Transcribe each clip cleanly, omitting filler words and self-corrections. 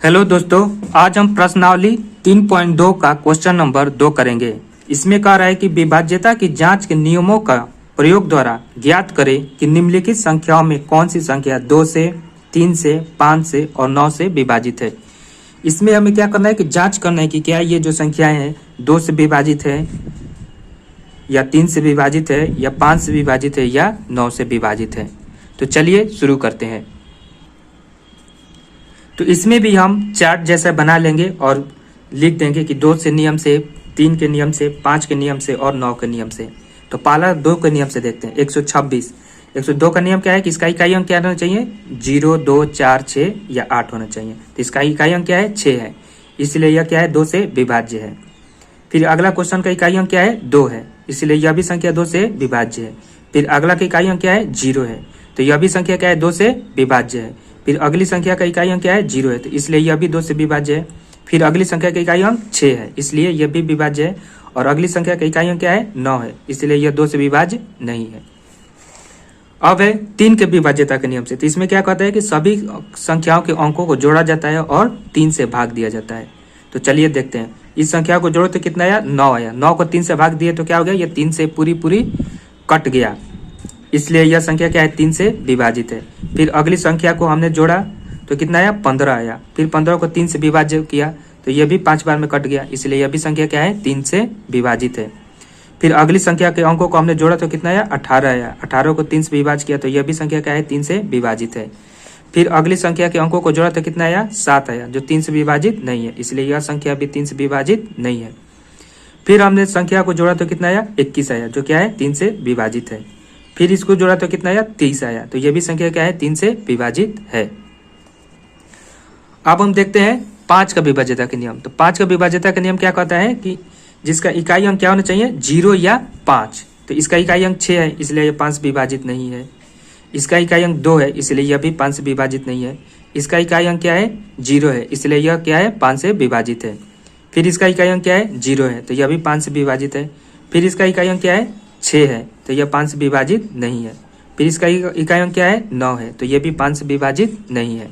Hello दोस्तों, आज हम प्रश्नावली 3.2 का क्वेश्चन नंबर 2 करेंगे। इसमें कह रहा है कि विभाज्यता की जांच के नियमों का प्रयोग द्वारा ज्ञात करें कि निम्नलिखित संख्याओं में कौन सी संख्या 2 से, 3 से, 5 से और 9 से विभाजित है। इसमें हमें क्या करना है कि जांच करना है कि क्या ये जो संख्याएं हैं 2 से विभाजित है या 3 से विभाजित है या 5 से विभाजित है या 9 से विभाजित है। तो चलिए शुरू करते हैं। तो इसमें भी हम चार्ट जैसा बना लेंगे और लिख देंगे कि 2 से नियम से, 3 के नियम से, 5 के नियम से और 9 के नियम से। तो पहला 2 के नियम से देखते हैं। 126 102 का नियम क्या है कि इसका इकाई अंक क्या होना चाहिए, 0, 2, 4, 6 या 8 होना चाहिए। तो इसका इकाई अंक क्या है, 6 है, इसलिए यह क्या है, 2 से विभाज्य है। फिर अगला क्वेश्चन का इकाई अंक क्या है, 2 है, इसलिए यह भी संख्या 2 से विभाज्य है। फिर अगला का इकाई अंक क्या है, 0 है, तो यह भी संख्या क्या है, 2 से विभाज्य है। फिर अगली संख्या का इकाई अंक क्या है, 0 है, तो इसलिए यह भी 2 से विभाज्य है। फिर अगली संख्या का इकाई अंक 6 है, इसलिए यह भी विभाज्य है। और अगली संख्या का इकाई अंक क्या है, 9 है, इसलिए यह 2 से विभाज्य नहीं है। अब है 3 के विभाज्यता के नियम से। तो इसमें क्या कहता है कि सभी संख्याओं के अंकों को जोड़ा जाता है और 3 से भाग दिया जाता है। तो चलिए देखते हैं। इस संख्या को जोड़ो तो कितना आया, 9 आया। 9 को 3 से भाग दिए तो क्या हो गया, यह 3 से पूरी कट गया, इसलिए यह संख्या क्या है, 3 से विभाजित है। फिर अगली संख्या को हमने जोड़ा तो कितना आया, 15 आया। फिर 15 को 3 से विभाज्य किया तो यह भी 5 बार में कट गया, इसलिए यह भी संख्या क्या है, 3 से विभाजित है। फिर अगली संख्या के अंकों को हमने जोड़ा तो कितना आया, 18 आया। 18 को 3 से विभाज्य किया तो यह भी संख्या क्या है, 3 से विभाजित है। फिर अगली संख्या के अंकों को जोड़ा तो कितना आया, 7 आया, जो 3 से विभाजित नहीं है, इसलिए यह संख्या भी 3 से विभाजित नहीं है। फिर हमने संख्या को जोड़ा तो कितना आया, 21 आया, जो क्या है, 3 से विभाजित है। फिर इसको जोड़ा तो कितना आया, 30 आया, तो यह भी संख्या क्या है, 3 से विभाजित है। अब हम देखते हैं 5 का विभाज्यता के नियम। तो 5 का विभाज्यता का नियम क्या कहता है कि जिसका इकाई अंक क्या होना चाहिए, 0 या 5। तो इसका इकाई अंक 6 है, इसलिए यह 5 से विभाजित नहीं है। इसका इकाई अंक 2 है, इसलिए यह भी 5 से विभाजित नहीं है। इसका इकाई अंक क्या है, 0 है, इसलिए यह क्या है, 5 से विभाजित है। फिर इसका इकाई अंक क्या है, 0 है, तो यह भी 5 से विभाजित है। फिर इसका इकाई अंक क्या है, 6 है, तो यह 5 से विभाजित नहीं है। फिर इसका इकाई अंक क्या है, 9 है, तो यह भी 5 से विभाजित नहीं है।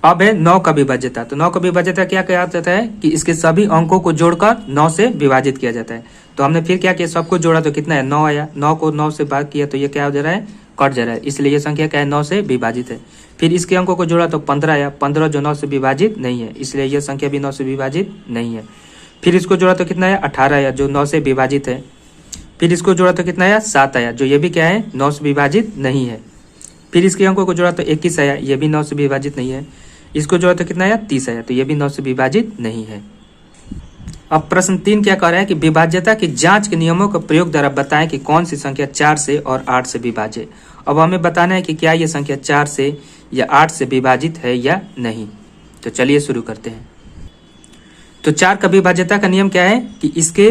अब है 9 का विभाज्यता। तो 9 का विभाज्यता क्या कहा जाता है कि इसके सभी अंकों को जोड़कर 9 से विभाजित किया जाता है। तो हमने फिर क्या किया, सबको जोड़ा तो कितना है, 9 आया। 9 को 9 से भाग किया तो यह क्या हो जा रहा है, कट जा रहा है, इसलिए यह संख्या क्या है, 9 से विभाजित है। फिर इसके अंकों को जोड़ा तो 15 आया। 15 जो 9 से विभाजित नहीं है, इसलिए यह संख्या भी 9 से विभाजित नहीं है। फिर इसको जोड़ा तो कितना आया, 18 आया, जो 9 से विभाजित है। फिर इसको जोड़ा तो कितना आया, 7 आया, जो ये भी क्या है, 9 से विभाजित नहीं है। फिर इसके अंकों को जोड़ा तो 21 आया, ये भी 9 से विभाजित नहीं है। इसको जोड़ा तो कितना आया, 30 आया, तो ये भी 9 से विभाजित नहीं है। अब प्रश्न 3 क्या कह रहा है कि विभाज्यता की जांच के नियमों का प्रयोग द्वारा बताएं कि कौन सी संख्या 4 से और 8 से विभाज्य। अब हमें बताना है कि क्या यह संख्या 4 से या 8 से विभाजित है या नहीं। तो चलिए शुरू करते हैं। तो 4 का विभाज्यता का नियम क्या है कि इसके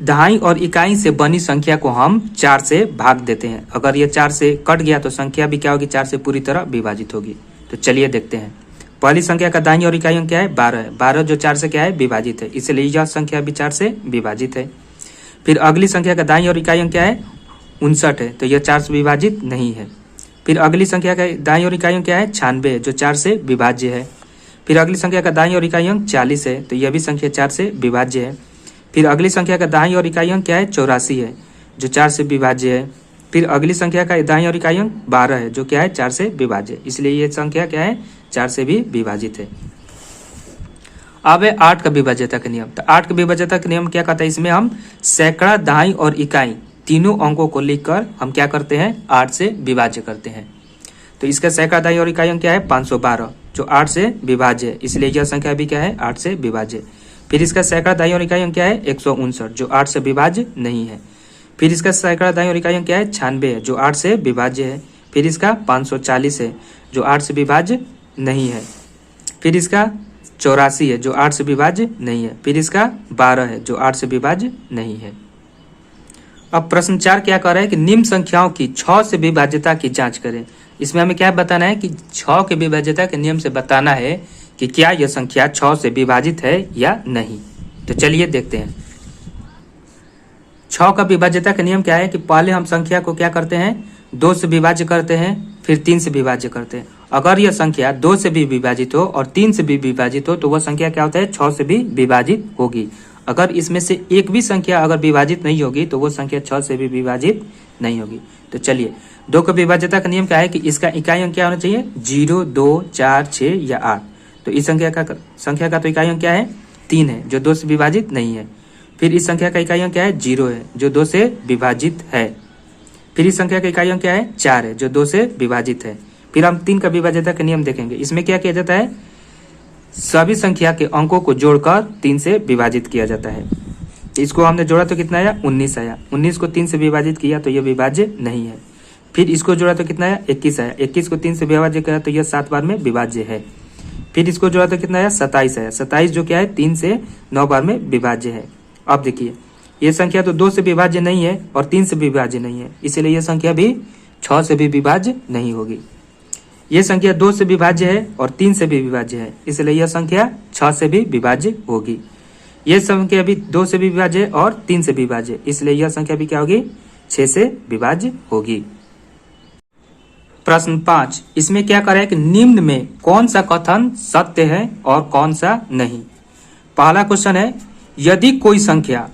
दहाई और इकाई से बनी संख्या को हम 4 से भाग देते हैं। अगर यह 4 से कट गया तो संख्या भी क्या होगी, 4 से पूरी तरह विभाजित होगी। तो चलिए देखते हैं। पहली संख्या का दाईं और इकाई अंक क्या है, 12 है। 12 जो 4 से क्या है, विभाजित है, इसलिए यह संख्या भी 4 से विभाजित है। फिर अगली संख्या का दाईं और इकाई अंक क्या है, 59 है, तो यह 4 से विभाजित नहीं है। फिर अगली संख्या का दाईं और इकाई अंक क्या है, 96 है, जो 4 से विभाज्य है। फिर अगली संख्या का दाईं और इकाई अंक 40 है, तो यह भी संख्या 4 से विभाज्य है। फिर अगली संख्या का दाईं और इकाई अंक क्या है, 84 है, जो 4 से विभाज्य है। फिर अगली संख्या का दाईं और इकाई अंक 12 है, जो क्या है, 4 से विभाज्य, इसलिए यह संख्या क्या है, 4 से भी विभाजित है। अब है 8 का विभाज्यता का नियम। तो 8 का विभाज्यता का नियम क्या कहता है, इसमें हम सैकड़ा, दहाई और इकाई तीनों अंकों को लिखकर हम क्या करते हैं, 8 से विभाज्य करते हैं। तो इसका सैकड़ा, दहाई और इकाई अंक क्या है, 512, जो 8 से विभाज्य है, इसलिए यह संख्या भी क्या है, 8 से विभाज्य। फिर इसका सैकड़ा, दहाई और इकाई अंक क्या है, 159, जो 8 से विभाज्य नहीं है। फिर इसका सैकड़ा, दहाई और इकाई अंक क्या है, 96 है, जो 8 से विभाज्य है। फिर इसका 540 है, जो 8 से विभाज्य नहीं है। फिर इसका 84 है, जो 8 से विभाज्य नहीं है। फिर इसका 12 है, जो 8 से विभाज्य नहीं है। अब प्रश्न 4 क्या कह रहा है कि निम्न संख्याओं की 6 से विभाज्यता की जांच करें। इसमें हमें क्या बताना है कि 6 के विभाज्यता के नियम से बताना है कि क्या यह संख्या 6 से विभाजित है या नहीं। तो चलिए देखते हैं। 6 का विभाज्यता का नियम क्या है कि पहले हम संख्या को क्या करते हैं, 2 से विभाज्य करते हैं, फिर 3 से विभाज्य करते हैं। अगर यह संख्या 2 से भी विभाजित हो और 3 से भी विभाजित हो तो वह संख्या क्या होता है, 6 से भी विभाजित होगी। अगर इसमें से एक भी संख्या अगर विभाजित नहीं होगी तो वो संख्या 6 से भी विभाजित नहीं होगी। तो चलिए 2 का विभाज्यता का नियम क्या है कि इसका इकाई अंक क्या होना चाहिए, 0, 2, 4, 6 या 8। तो इस संख्या का तो इकाई अंक क्या है, 3 है जो 2 से विभाजित नहीं है। फिर इस संख्या का इकाई अंक क्या है, 0 है जो 2 से विभाजित है। फिर इस संख्या का इकाई अंक क्या है, 4 है जो 2 से विभाजित है। फिर हम 3 का विभाज्यता का नियम देखेंगे। इसमें क्या किया जाता है, सभी संख्या के अंकों को जोड़कर 3 से विभाजित किया जाता है। इसको हमने जोड़ा तो कितना आया, 19 आया। 19 को 3 से विभाजित किया तो यह विभाज्य नहीं है। फिर इसको जोड़ा तो कितना आया, 21 आया। 21 को 3 से विभाज्य किया तो यह 7 बार में विभाज्य है। फिर इसको जोड़ा तो कितना आया, 27 आया। 27 जो क्या है, 3 से 9 बार में विभाज्य है। अब देखिए ये संख्या तो 2 से विभाज्य नहीं है और 3 से विभाज्य नहीं है, इसलिए यह संख्या भी 6 से भी विभाज्य नहीं होगी। यह संख्या 2 से विभाज्य है और 3 से भी विभाज्य है, इसलिए यह संख्या 6 से भी विभाज्य होगी। यह संख्या भी 2 से भी विभाज्य है और 3 से विभाज्य, इसलिए यह संख्या भी क्या होगी, 6 से विभाज्य होगी। प्रश्न 5, इसमें क्या करें कि निम्न में कौन सा कथन सत्य है और कौन सा नहीं। पहला क्वेश्चन है, यदि कोई संख्या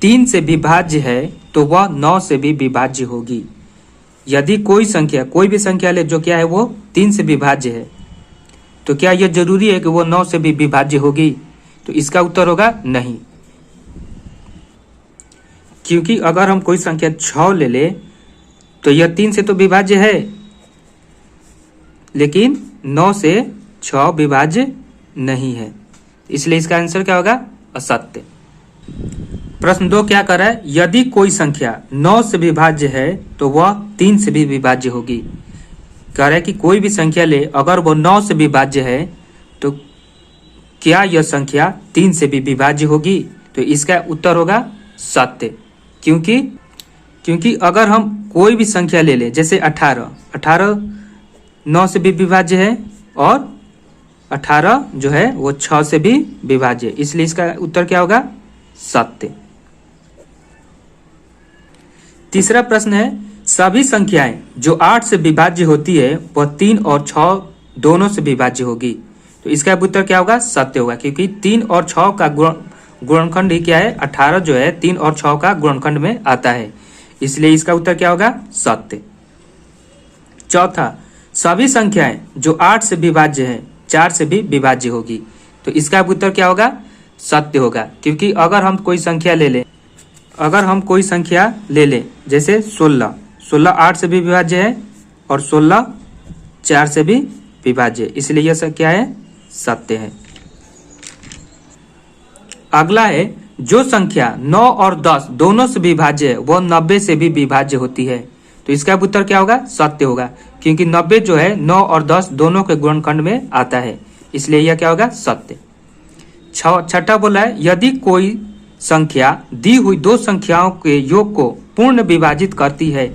3 से विभाज्य है तो वह 9 से भी विभाज्य होगी। यदि कोई संख्या, कोई भी संख्या ले जो क्या है वो 3 से विभाज्य है, तो क्या यह जरूरी है कि वो 9 से भी विभाज्य होगी? तो इसका उत्तर होगा नहीं। क्योंकि अगर हम कोई संख्या 6 ले ले तो यह 3 से तो विभाज्य है, लेकिन 9 से 6 विभाज्य नहीं है, इसलिए इसका आंसर क्या होगा, असत्य। प्रश्न 2 क्या कर रहा है, यदि कोई संख्या 9 से विभाज्य है तो वह 3 से भी विभाज्य होगी। कह रहा है कि कोई भी संख्या ले, अगर वो 9 से विभाज्य है तो क्या यह संख्या 3 से भी विभाज्य होगी? तो इसका उत्तर होगा सत्य। क्योंकि अगर हम कोई भी संख्या ले ले, जैसे 18 9 से भी विभाज्य है और 18 जो है वो 6 से भी विभाज्य, इसलिए इसका उत्तर क्या होगा, सत्य। तीसरा प्रश्न है, सभी संख्याएं जो 8 से विभाज्य होती है वह 3 और 6 दोनों से विभाज्य होगी। तो इसका उत्तर क्या होगा, सत्य होगा, क्योंकि 3 और 6 का गुणनखंड ही क्या है, 18 जो है 3 और 6 का गुणनखंड में आता है, इसलिए इसका उत्तर क्या होगा, सत्य। चौथा, सभी संख्याएं जो 8 से विभाज्य है 4 से भी विभाज्य होगी। तो इसका उत्तर क्या होगा, सत्य होगा, क्योंकि अगर हम कोई संख्या ले ले जैसे 16 8 से भी विभाज्य है और 16 4 से भी विभाज्य, इसलिए यह क्या है, सत्य है। अगला है, जो संख्या 9 और 10 दोनों से विभाज्य है वह 90 से भी विभाज्य होती है। तो इसका उत्तर क्या होगा, सत्य होगा, क्योंकि 90 जो है 9 और 10 दोनों के गुणनखंड में आता है, इसलिए यह क्या होगा, सत्य। छठा बोला है, यदि कोई संख्या दी हुई 2 संख्याओं के योग को पूर्ण विभाजित करती है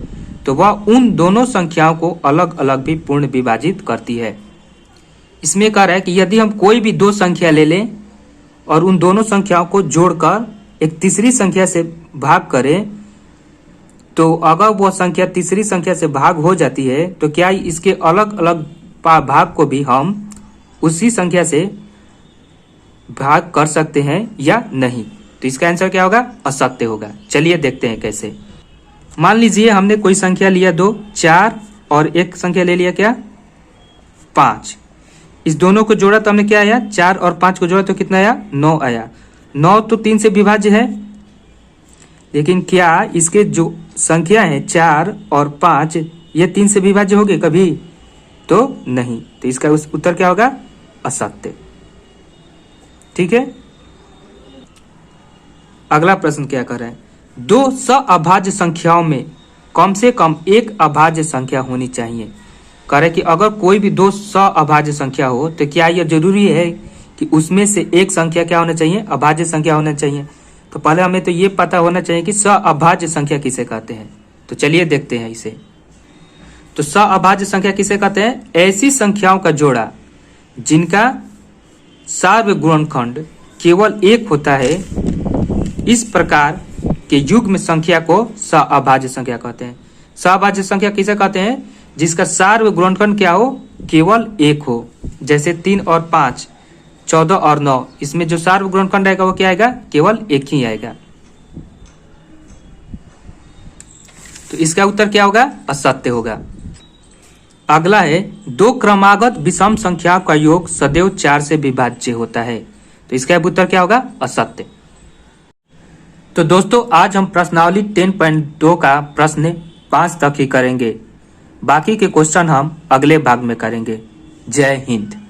तो वह उन दोनों संख्याओं को अलग अलग भी पूर्ण विभाजित करती है। इसमें कह रहा है कि यदि हम कोई भी 2 संख्या ले लें और उन दोनों संख्याओं को जोड़कर एक तीसरी संख्या से भाग करें, तो अगर वह संख्या तीसरी संख्या से भाग हो जाती है तो क्या इसके अलग अलग भाग को भी हम उसी संख्या से भाग कर सकते हैं या नहीं? तो इसका आंसर क्या होगा, असत्य होगा। चलिए देखते हैं कैसे। मान लीजिए हमने कोई संख्या लिया 2, 4 और एक संख्या ले लिया क्या, 5। इस दोनों को जोड़ा तो हमने क्या आया, 4 और 5 को जोड़ा तो कितना आया, 9 आया। 9 तो 3 से विभाज्य है, लेकिन क्या इसके जो संख्या है 4 और 5 ये 3 से विभाज्य होगी कभी? तो नहीं। तो इसका उत्तर क्या होगा, असत्य। ठीक है। अगला प्रश्न क्या कर रहे हैं, 2 सअभाज्य संख्याओं में कम से कम एक अभाज्य संख्या होनी चाहिए। कह रहे कि अगर कोई भी 2 सअभाज्य संख्या हो तो क्या यह जरूरी है कि उसमें से एक संख्या क्या होना चाहिए, अभाज्य संख्या होना चाहिए? तो पहले हमें तो ये पता होना चाहिए कि सअभाज्य संख्या किसे कहते हैं। तो चलिए देखते हैं इसे। तो सअभाज्य संख्या किसे कहते हैं, ऐसी संख्याओं का जोड़ा जिनका सार्वगुणनखंड केवल 1 होता है, इस प्रकार के युग्म संख्या को सअभाज्य संख्या कहते हैं। सअभाज्य संख्या किसे कहते हैं, जिसका सार्वगुणनखंड क्या हो, केवल एक हो, जैसे 3 और 5, 14 और 9, इसमें जो सार्वग्रहणखंड आएगा वो क्या आएगा? केवल एक ही आएगा। तो इसका उत्तर क्या होगा? असत्य होगा। अगला है, दो क्रमागत विषम संख्याओं का योग सदैव 4 से विभाज्य होता है। तो इसका उत्तर क्या होगा? असत्य। तो दोस्तों आज हम प्रश्नावली 10.2 का प्रश्न 5 तक ही करेंगे। बाकी के क्वेश्चन हम अगले भाग में करेंगे। जय हिंद।